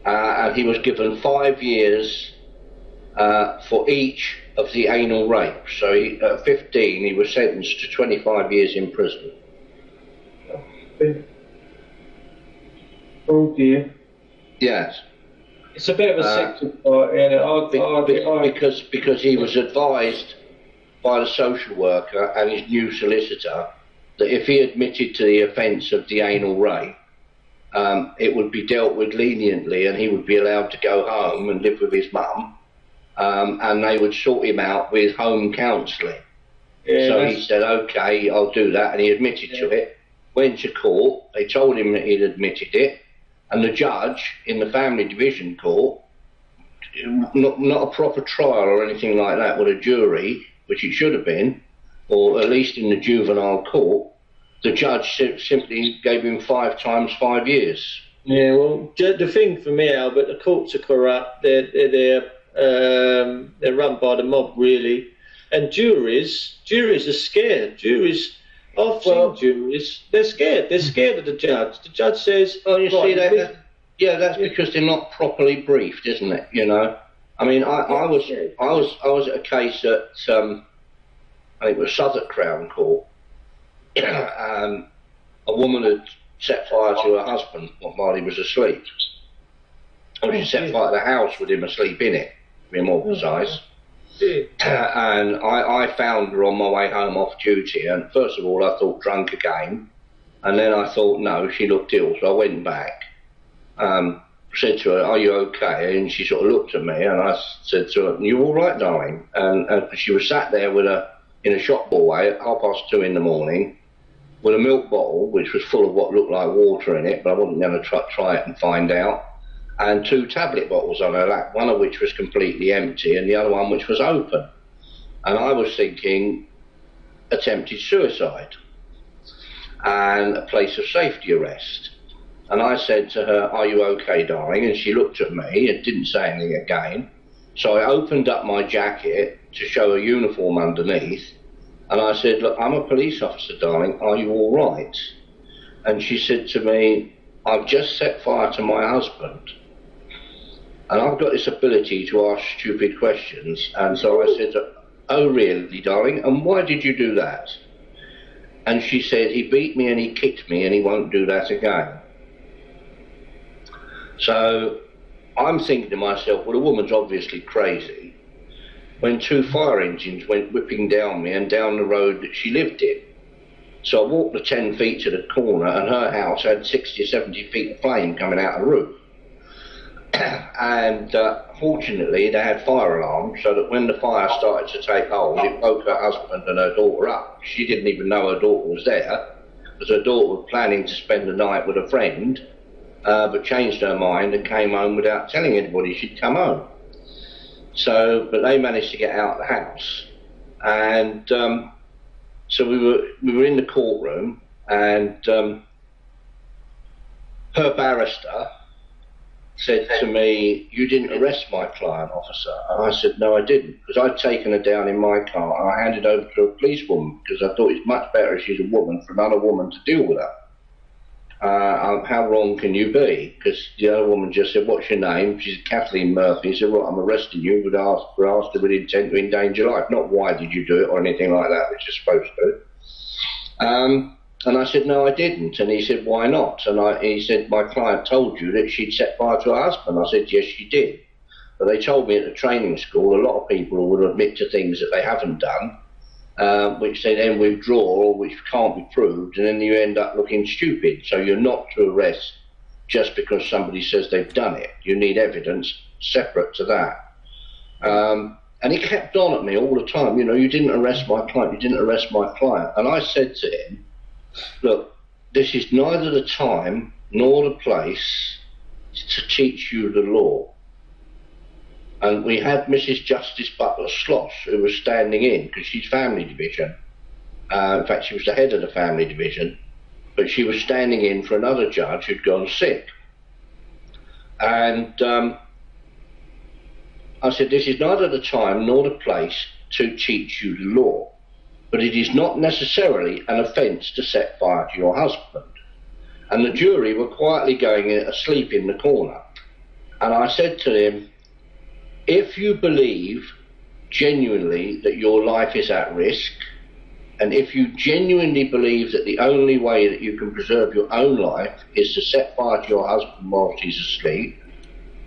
and he was given 5 years for each of the anal rape. So at 15 he was sentenced to 25 years in prison. Oh dear. Yes. It's a bit of a sick because he was advised by the social worker and his new solicitor that if he admitted to the offence of the anal rape, it would be dealt with leniently and he would be allowed to go home and live with his mum, and they would sort him out with home counselling. Yeah, so he said, okay, I'll do that, and he admitted to it, went to court, they told him that he'd admitted it, and the judge in the family division court, not a proper trial or anything like that with a jury, which it should have been, or at least in the juvenile court, the judge simply gave him 5 times 5 years. Yeah, well, the thing for me, Albert, the courts are corrupt. They're run by the mob, really, and juries are scared. I've seen juries. They're scared. They're scared of the judge. The judge says, "Oh, you see that? Yeah, that's because they're not properly briefed, isn't it? You know." I mean, I was at a case at I think it was Southwark Crown Court. A woman had set fire to her husband while he was asleep. Or she set fire to the house with him asleep in it, to be more precise. And I found her on my way home off duty, and first of all I thought drunk again, and then I thought no, she looked ill, so I went back. Said to her, are you okay? And she sort of looked at me, and I said to her, you all right, darling? And she was sat there in a shop doorway at 2:30 in the morning with a milk bottle which was full of what looked like water in it, but I wasn't going to try it and find out, and 2 tablet bottles on her lap, one of which was completely empty and the other one which was open. And I was thinking attempted suicide and a place of safety arrest. And I said to her, are you okay, darling? And she looked at me and didn't say anything again. So I opened up my jacket to show a uniform underneath, and I said, look, I'm a police officer, darling, are you all right? And she said to me, I've just set fire to my husband, and I've got this ability to ask stupid questions. And so I said, oh really, darling, and why did you do that? And she said, he beat me and he kicked me and he won't do that again. So I'm thinking to myself, well, the woman's obviously crazy, when 2 fire engines went whipping down me and down the road that she lived in. So I walked the 10 feet to the corner, and her house had 60 or 70 feet of flame coming out of the roof. And fortunately they had fire alarms, so that when the fire started to take hold, it woke her husband and her daughter up. She didn't even know her daughter was there, because her daughter was planning to spend the night with a friend, but changed her mind and came home without telling anybody she'd come home. So, but they managed to get out of the house, and so we were in the courtroom, and her barrister said to me, you didn't arrest my client, officer. And I said, no, I didn't, because I'd taken her down in my car and I handed over to a policewoman, because I thought it's much better if she's a woman for another woman to deal with her. How wrong can you be? Because the other woman just said, what's your name? She said, Kathleen Murphy. She said, well, I'm arresting you for asking with intent to endanger life. Not why did you do it or anything like that, which you're supposed to. And I said, no, I didn't. And he said, why not? And he said, my client told you that she'd set fire to her husband. I said, yes, she did. But they told me at the training school, a lot of people would admit to things that they haven't done, which they then withdraw or which can't be proved, and then you end up looking stupid. So you're not to arrest just because somebody says they've done it. You need evidence separate to that. And he kept on at me all the time, you know, you didn't arrest my client, you didn't arrest my client. And I said to him, look, this is neither the time nor the place to teach you the law. And we had Mrs. Justice Butler Sloss, who was standing in, because she's family division. In fact, she was the head of the family division, but she was standing in for another judge who'd gone sick. And I said, this is neither the time nor the place to teach you the law, but it is not necessarily an offence to set fire to your husband. And the jury were quietly going asleep in the corner. And I said to them, if you believe genuinely that your life is at risk, and if you genuinely believe that the only way that you can preserve your own life is to set fire to your husband whilst he's asleep,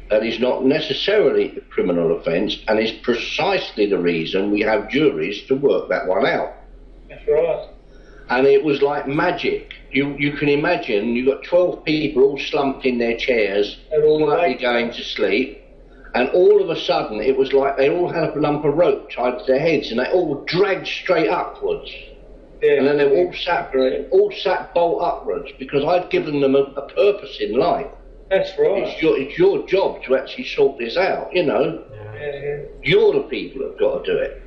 that is not necessarily a criminal offence, and is precisely the reason we have juries to work that one out. That's right. And it was like magic. You can imagine, you've got 12 people all slumped in their chairs, quietly going to sleep, and all of a sudden it was like they all had a lump of rope tied to their heads, and they all dragged straight upwards. Yeah, and then they all sat bolt upwards, because I'd given them a purpose in life. That's right. It's your job to actually sort this out, you know. Yeah. You're the people that've got to do it.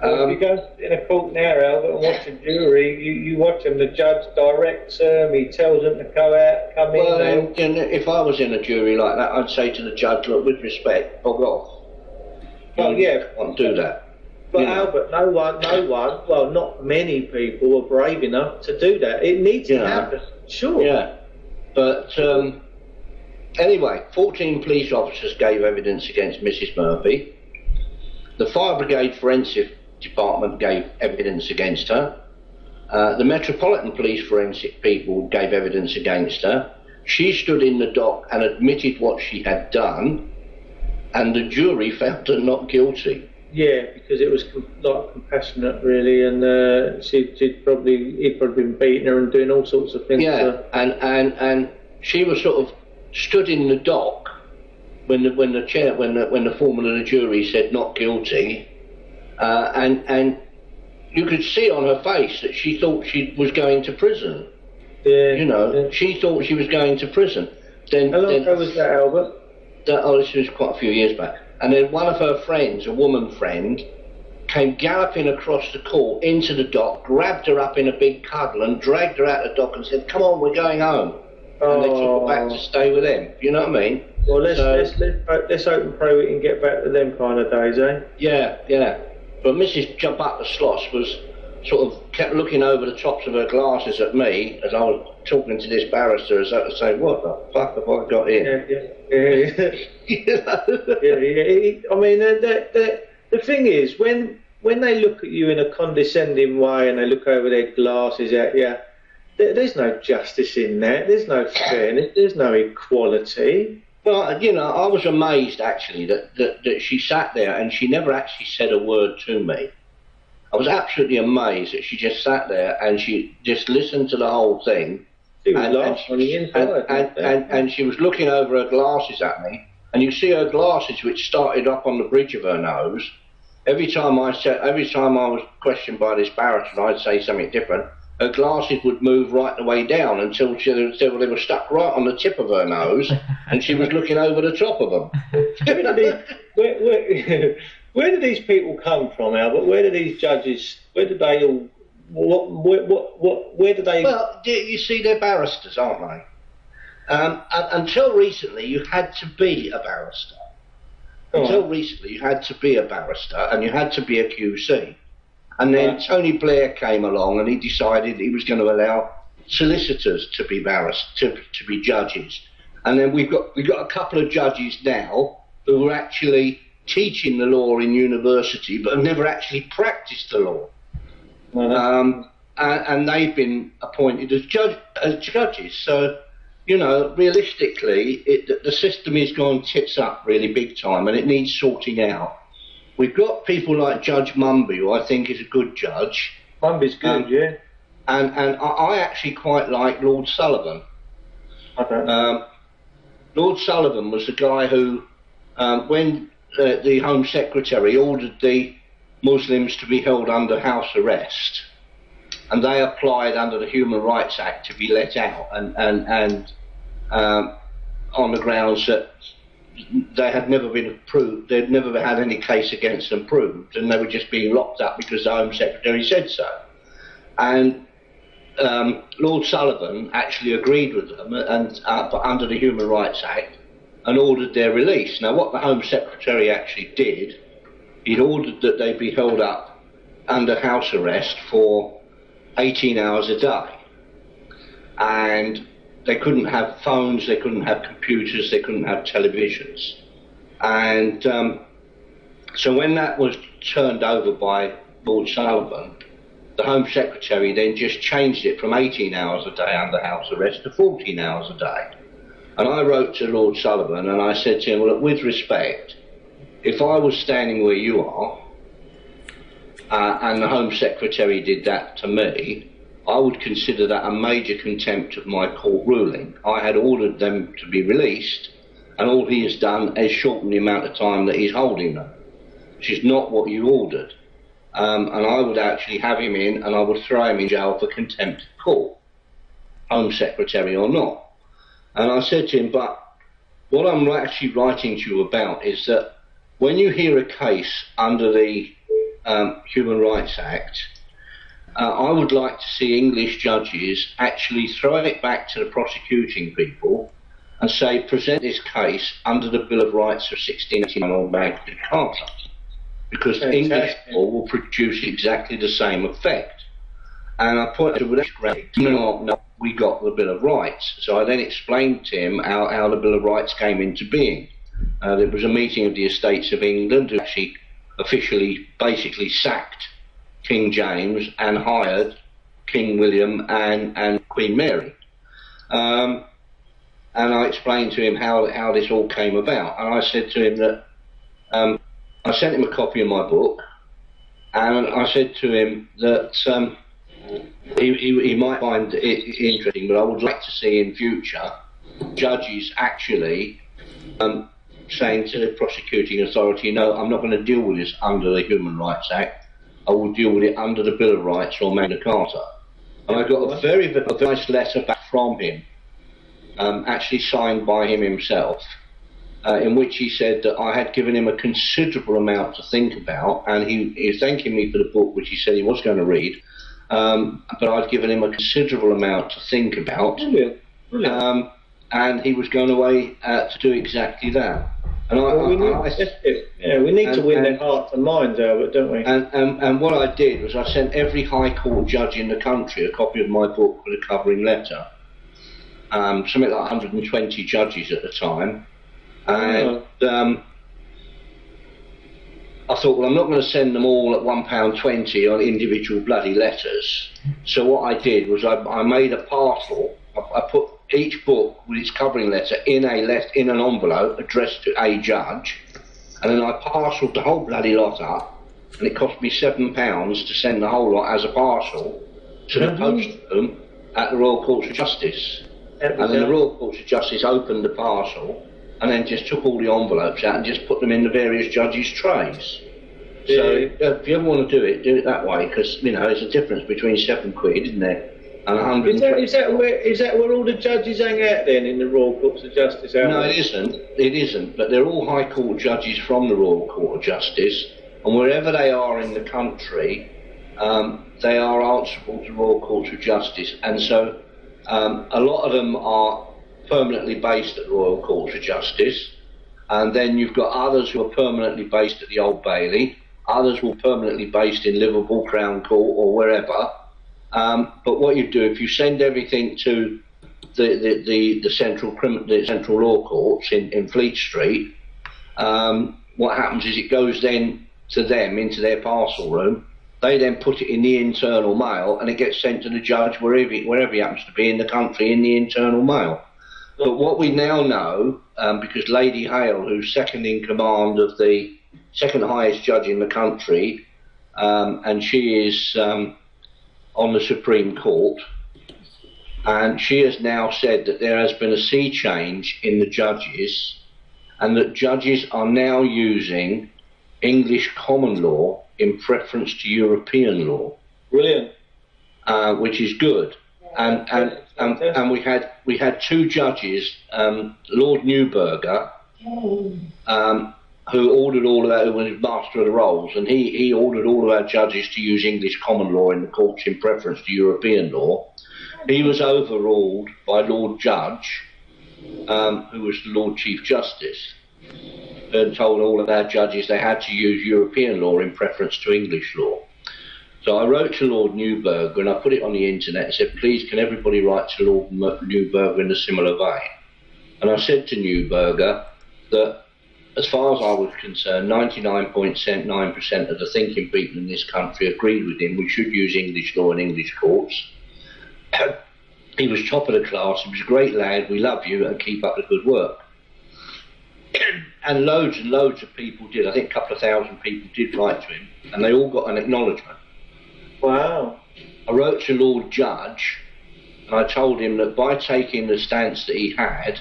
Well, if you go in a court now, Albert, and watch a jury, you watch them, the judge directs them, he tells them to go out, come in. Well, and if I was in a jury like that, I'd say to the judge, look, with respect, bog off. Well, yeah. I can't do that. But Albert, no one, well, not many people are brave enough to do that. It needs to happen, sure. Yeah. But anyway, 14 police officers gave evidence against Mrs. Murphy. The Fire Brigade Forensic Department gave evidence against her. The Metropolitan Police Forensic people gave evidence against her. She stood in the dock and admitted what she had done, and the jury found her not guilty. Yeah, because it was like compassionate, really, and he'd probably been beating her and doing all sorts of things. Yeah, and she was sort of stood in the dock when the foreman of the jury said not guilty, and you could see on her face that she thought she was going to prison. Yeah, you know, she thought she was going to prison. Then, how long ago was that, Albert? This was quite a few years back. And then one of her friends, a woman friend, came galloping across the court into the dock, grabbed her up in a big cuddle and dragged her out the dock and said, come on, we're going home. And they took her back to stay with them. You know what I mean? Well, let's hope and pray we can get back to them kind of days, eh? Yeah. But Mrs. Butler Sloss was sort of kept looking over the tops of her glasses at me as I was talking to this barrister, as I say, what the fuck have I got here? Yeah. I mean, the thing is, when they look at you in a condescending way and they look over their glasses at you, there's no justice in that. There's no fairness. There's no equality. Well, you know, I was amazed actually that she sat there and she never actually said a word to me. I was absolutely amazed that she just sat there and she just listened to the whole thing. And she was looking over her glasses at me, and you see her glasses, which started up on the bridge of her nose. Every time I was questioned by this barrister, I'd say something different. Her glasses would move right the way down until they were stuck right on the tip of her nose, and she was looking over the top of them. Where do these people come from, Albert? Where do these judges? Where do they all? Where do they? Well, you see, they're barristers, aren't they? Until recently, you had to be a barrister. Until recently, you had to be a barrister, and you had to be a QC. And then Tony Blair came along, and he decided he was going to allow solicitors to be barristers, to be judges. And then we've got a couple of judges now who are actually teaching the law in university, but have never actually practiced the law. And they've been appointed as judges. So, you know, realistically, the system is going tits up really big time, and it needs sorting out. We've got people like Judge Mumby, who I think is a good judge. Mumby's good, yeah. And I actually quite like Lord Sullivan. I don't know. Lord Sullivan was the guy who, when the Home Secretary ordered the Muslims to be held under house arrest, and they applied under the Human Rights Act to be let out, and on the grounds that they had never been proved, they'd never had any case against them proved, and they were just being locked up because the Home Secretary said so. And Lord Sullivan actually agreed with them, and under the Human Rights Act, and ordered their release. Now, what the Home Secretary actually did, he'd ordered that they be held up under house arrest for 18 hours a day, and they couldn't have phones, they couldn't have computers, they couldn't have televisions. And so when that was turned over by Lord Sullivan, the Home Secretary then just changed it from 18 hours a day under house arrest to 14 hours a day. And I wrote to Lord Sullivan and I said to him, well, with respect, if I was standing where you are, and the Home Secretary did that to me, I would consider that a major contempt of my court ruling. I had ordered them to be released, and all he has done is shorten the amount of time that he's holding them, which is not what you ordered. And I would actually have him in, and I would throw him in jail for contempt of court, Home Secretary or not. And I said to him, but what I'm actually writing to you about is that when you hear a case under the Human Rights Act, I would like to see English judges actually throw it back to the prosecuting people and say, present this case under the Bill of Rights of 1689 or Magna Carta, because Fantastic. English law will produce exactly the same effect. And I pointed to that, no, we got the Bill of Rights. So I then explained to him how the Bill of Rights came into being. There was a meeting of the Estates of England who actually officially basically sacked King James and hired King William and Queen Mary. And I explained to him how this all came about. And I said to him that I sent him a copy of my book, and I said to him that he might find it interesting, but I would like to see in future judges actually saying to the prosecuting authority, no, I'm not going to deal with this under the Human Rights Act. I will deal with it under the Bill of Rights or Magna Carta. And I got a very nice letter back from him, actually signed by him himself, in which he said that I had given him a considerable amount to think about, and he was thanking me for the book, which he said he was going to read, but I'd given him a considerable amount to think about. Brilliant. And he was going away to do exactly that. And we need to win their hearts and minds, Albert, don't we? And what I did was I sent every High Court judge in the country a copy of my book with a covering letter. Something like 120 judges at the time. And I thought, well, I'm not going to send them all at £1.20 on individual bloody letters. So what I did was I made a parcel. I put each book with its covering letter in an envelope addressed to a judge, and then I parcelled the whole bloody lot up, and it cost me £7 to send the whole lot as a parcel to the post room at the Royal Courts of Justice. And then the Royal Courts of Justice opened the parcel and then just took all the envelopes out and just put them in the various judges' trays. Yeah. So if you ever want to do it that way, because, you know, there's a difference between £7, isn't there? And 120. Is that where all the judges hang out then, in the Royal Courts of Justice? No, it isn't. It isn't. But they're all High Court judges from the Royal Court of Justice, and wherever they are in the country, they are answerable to Royal Courts of Justice. And so a lot of them are permanently based at the Royal Courts of Justice, and then you've got others who are permanently based at the Old Bailey, others who are permanently based in Liverpool Crown Court or wherever. But what you do, if you send everything to the central law courts in Fleet Street, what happens is it goes then to them into their parcel room. They then put it in the internal mail, and it gets sent to the judge wherever he happens to be in the country in the internal mail. But what we now know, because Lady Hale, who's second in command of the second highest judge in the country, and she is on the Supreme Court, and she has now said that there has been a sea change in the judges, and that judges are now using English common law in preference to European law. Brilliant. Which is good. And we had two judges, Lord Newburger, who ordered all of that, who was master of the rolls, and he ordered all of our judges to use English common law in the courts in preference to European law. He was overruled by Lord Judge, who was the Lord Chief Justice, and told all of our judges they had to use European law in preference to English law. So I wrote to Lord Newburger and I put it on the internet and said, please can everybody write to Lord Newburger in a similar vein? And I said to Newburger that as far as I was concerned, 99.9% of the thinking people in this country agreed with him. We should use English law in English courts. He was top of the class, he was a great lad, we love you and keep up the good work. And loads of people did. I think a couple of thousand people did write to him and they all got an acknowledgement. Wow. I wrote to Lord Judge and I told him that by taking the stance that he had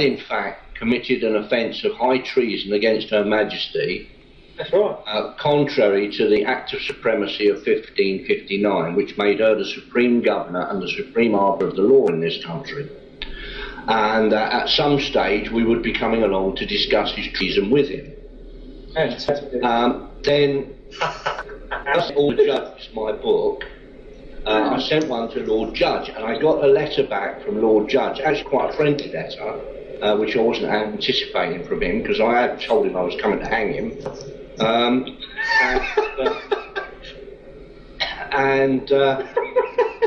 in fact committed an offence of high treason against Her Majesty. That's right. Contrary to the Act of Supremacy of 1559, which made her the Supreme Governor and the Supreme Arbiter of the law in this country. And at some stage we would be coming along to discuss his treason with him. Fantastic. Then, as all Judge, my book, I sent one to Lord Judge, and I got a letter back from Lord Judge, actually quite a friendly letter, which I wasn't anticipating from him, because I had told him I was coming to hang him.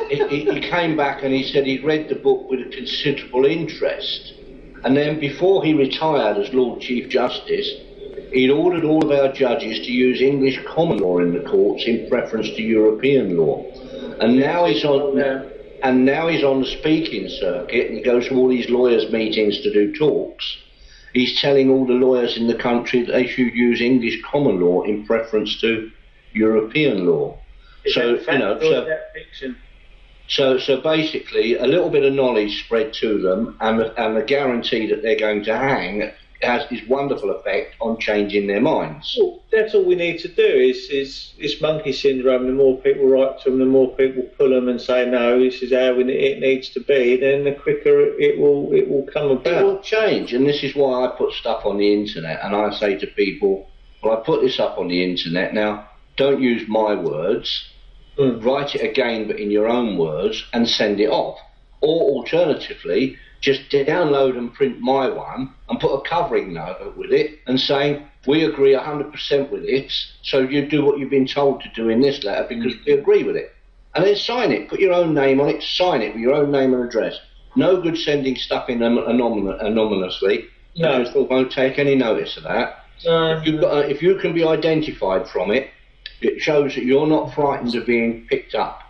He came back and he said he'd read the book with a considerable interest. And then before he retired as Lord Chief Justice, he'd ordered all of our judges to use English common law in the courts in preference to European law. And now he's on the speaking circuit and he goes to all these lawyers' meetings to do talks. He's telling all the lawyers in the country that they should use English common law in preference to European law. So basically a little bit of knowledge spread to them and the guarantee that they're going to hang has this wonderful effect on changing their minds. Well, that's all we need to do is monkey syndrome. The more people write to them, the more people pull them and say, no, this is how it needs to be, then the quicker it will come about. It will change, and this is why I put stuff on the internet, and I say to people, well, I put this up on the internet, now don't use my words, write it again but in your own words and send it off. Or alternatively, just download and print my one and put a covering note with it and saying, we agree 100% with it, so you do what you've been told to do in this letter because we agree with it. And then sign it, put your own name on it, sign it with your own name and address. No good sending stuff in anonymously, because people won't take any notice of that. If you can be identified from it, it shows that you're not frightened of being picked up.